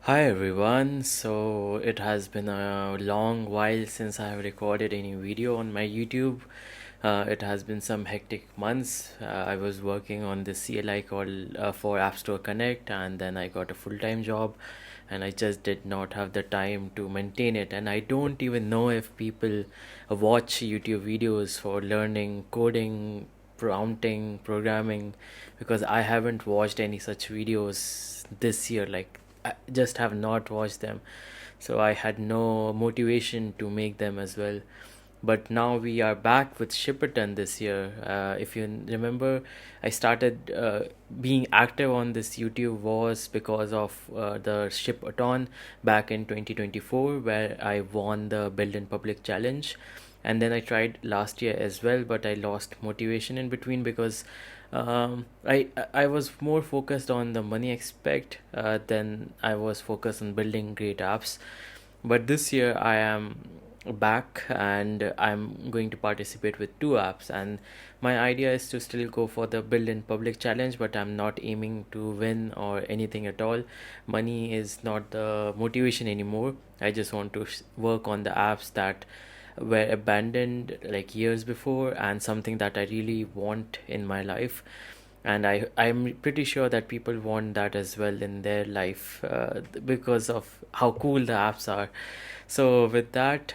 Hi everyone. So it has been a long while since I have recorded any video on my YouTube. It has been some hectic months. I was working on this CLI called for App Store Connect, and then I got a full-time job, and I just did not have the time to maintain it. And I don't even know if people watch YouTube videos for learning coding, prompting, programming, because I haven't watched any such videos this year. Like I just have not watched them, so I had no motivation to make them as well. But now we are back with Shipaton this year. If you remember, I started being active on this YouTube was because of the Shipaton back in 2024, where I won the Build in Public challenge. And then I tried last year as well, but I lost motivation in between because I was more focused on the money aspect than I was focused on building great apps. But this year I am back and I'm going to participate with two apps, and my idea is to still go for the build in public challenge, but I'm not aiming to win or anything at all. Money is not the motivation anymore. I just want to work on the apps that were abandoned like years before and something that I really want in my life. And I'm pretty sure that people want that as well in their life because of how cool the apps are. So with that,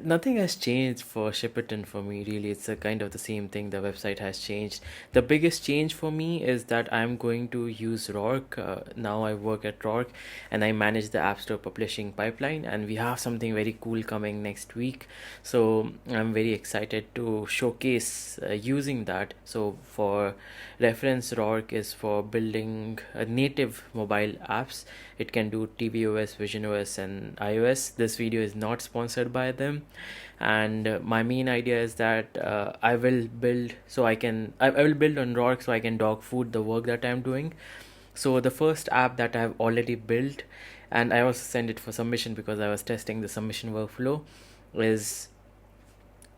nothing has changed for Shipperton for me. Really, it's a kind of the same thing. The website has changed. The biggest change for me is that I'm going to use Rork. Now I work at Rork, and I manage the App Store publishing pipeline. And we have something very cool coming next week. So I'm very excited to showcase using that. So for reference, Rork is for building native mobile apps. It can do tvOS, visionOS, and iOS. This video is not sponsored by them, and my main idea is that I will build so I will build on Rork so I can dog food the work that I'm doing. So the first app that I have already built, and I also sent it for submission because I was testing the submission workflow, is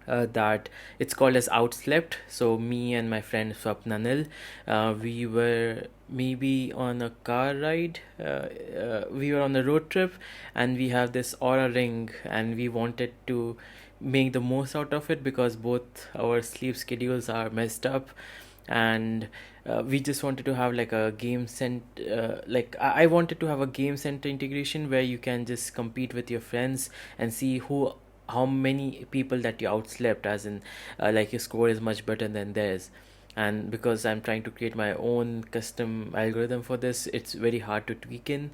that it's called as OutSlept. So me and my friend Swapnanil, we were maybe on a car ride. We were on a road trip, and we have this Aura ring, and we wanted to make the most out of it because both our sleep schedules are messed up, and we just wanted to have like a game like I wanted to have a game center integration where you can just compete with your friends and see who how many people that you outslept, as in like your score is much better than theirs. And because I'm trying to create my own custom algorithm for this, it's very hard to tweak in,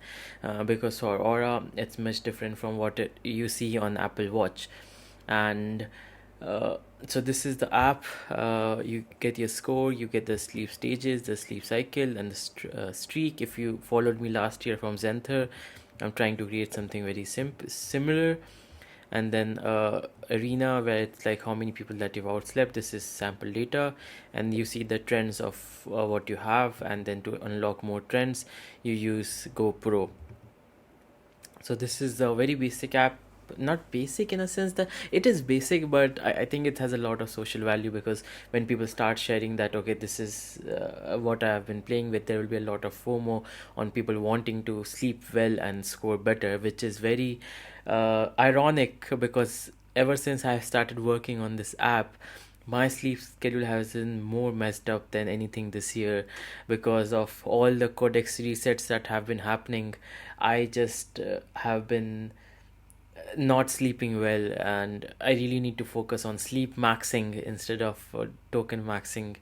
because for Aura it's much different from what you see on Apple Watch. And so this is the app. You get your score, you get the sleep stages, the sleep cycle, and the streak. If you followed me last year from Zenther, I'm trying to create something very similar. And then arena, where it's like how many people that you've outslept. This is sample data, and you see the trends of what you have. And then to unlock more trends, you use GoPro. So this is a very basic app. Not basic in a sense that it is basic, but I think it has a lot of social value, because when people start sharing that, okay, this is what I have been playing with, there will be a lot of FOMO on people wanting to sleep well and score better, which is very ironic, because ever since I started working on this app, my sleep schedule has been more messed up than anything this year because of all the Codex resets that have been happening. I just have been not sleeping well, and I really need to focus on sleep maxing instead of token maxing.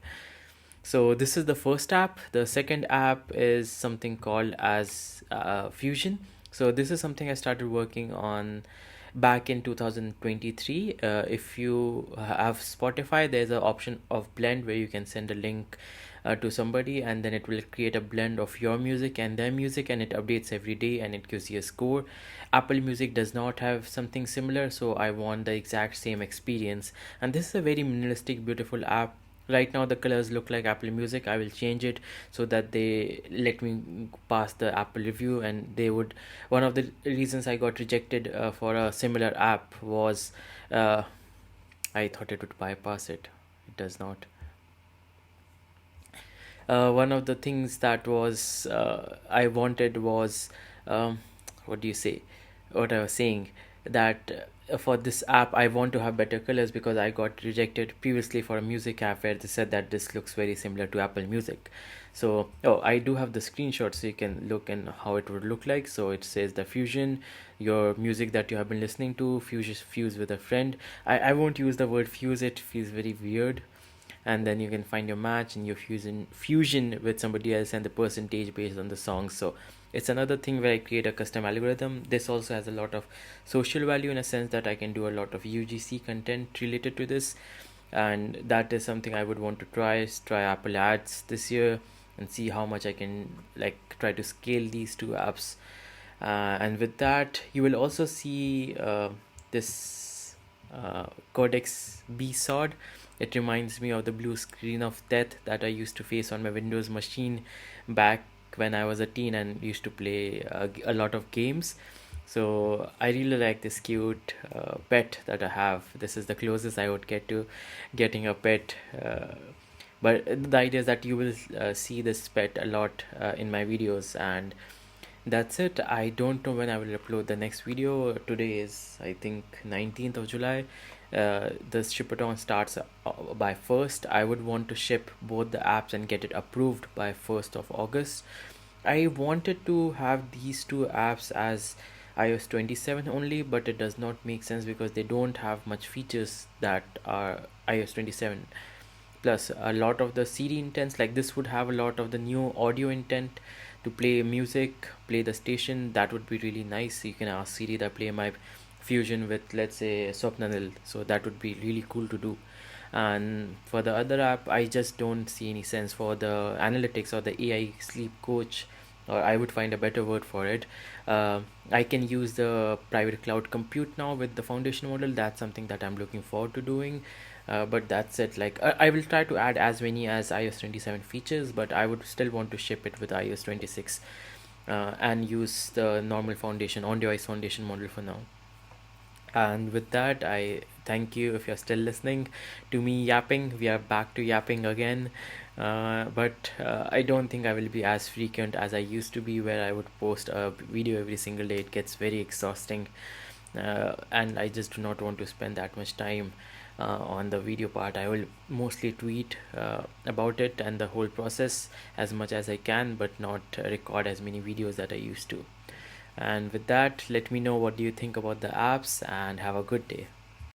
So this is the first app. The second app is something called as Fusion. So this is something I started working on back in 2023. If you have Spotify, there's an option of blend where you can send a link to somebody, and then it will create a blend of your music and their music, and it updates every day and it gives you a score. Apple Music does not have something similar, so I want the exact same experience. And this is a very minimalistic, beautiful app. Right now the colors look like Apple Music. I will change it so that they let me pass the Apple review. And they would, one of the reasons I got rejected for a similar app was uh, I thought it would bypass it. It does not. one of the things that was I wanted was, um, what do you say? What I was saying, that for this app I want to have better colors, because I got rejected previously for a music app where they said that this looks very similar to Apple Music. So, oh, I do have the screenshot so you can look and how it would look like. So it says the Fusion, your music that you have been listening to, fuse with a friend. I won't use the word fuse, it feels very weird. And then you can find your match and your fusion with somebody else and the percentage based on the song. So it's another thing where I create a custom algorithm. This also has a lot of social value in a sense that I can do a lot of UGC content related to this, and that is something I would want to try Apple Ads this year and see how much I can like try to scale these two apps. And with that, you will also see this Codex B sword. It reminds me of the blue screen of death that I used to face on my Windows machine back when I was a teen and used to play a lot of games. So I really like this cute pet that I have. This is the closest I would get to getting a pet. But the idea is that you will see this pet a lot in my videos, and that's it. I don't know when I will upload the next video. Today is, I think, 19th of July. The shipathon starts by 1st. I would want to ship both the apps and get it approved by 1st of August. I wanted to have these two apps as iOS 27 only, but it does not make sense because they don't have much features that are iOS 27. Plus, a lot of the Siri intents, like this would have a lot of the new audio intent to play music, play the station. That would be really nice. You can ask Siri that play my Fusion with, let's say, Swapnanil. So that would be really cool to do. And for the other app, I just don't see any sense for the analytics or the AI sleep coach, or I would find a better word for it. I can use the private cloud compute now with the foundation model. That's something that I'm looking forward to doing. But that's it. Like I will try to add as many as iOS 27 features, but I would still want to ship it with iOS 26 and use the normal foundation on-device foundation model for now. And with that, I thank you if you're still listening to me yapping. We are back to yapping again. But I don't think I will be as frequent as I used to be, where I would post a video every single day. It gets very exhausting. And I just do not want to spend that much time on the video part. I will mostly tweet about it and the whole process as much as I can, but not record as many videos that I used to. And with that, let me know what do you think about the apps, and have a good day.